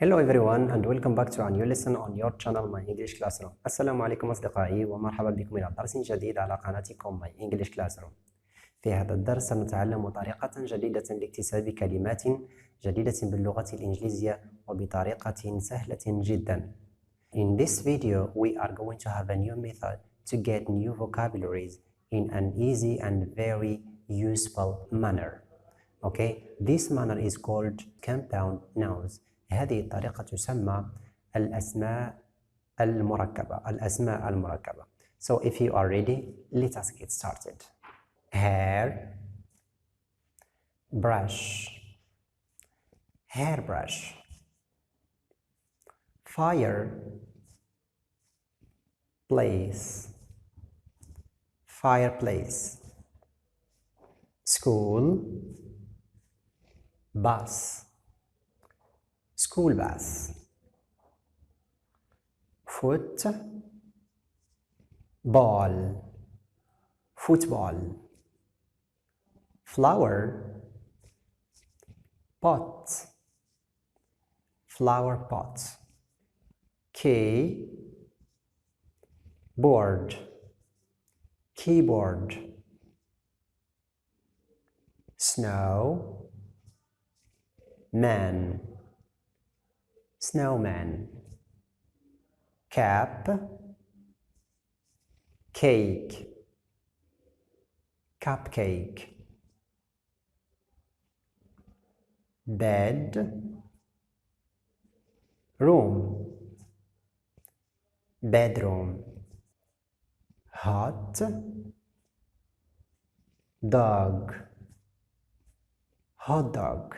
Hello everyone and welcome back to a new lesson on your channel My English Classroom. السلام عليكم أصدقائي ومرحبا بكم إلى درس جديد على قناتكم My English Classroom. في هذا الدرس سنتعلم طريقة جديدة لاكتساب كلمات جديدة باللغة الإنجليزية وبطريقة سهلة جدا. In this video we are going to have a new method to get new vocabularies in an easy and very useful manner. Okay, this manner is called compound nouns. هذه الطريقة تسمى الأسماء المركبة. So if you are ready, let us get started. Hair brush, hairbrush. Fire place, fireplace. School bus, school bus. Football, football. Flower pot, flower pot. Keyboard, keyboard. Snowman, snowman. Cap, cake, cupcake. Bed, room, bedroom. Hot dog, hot dog.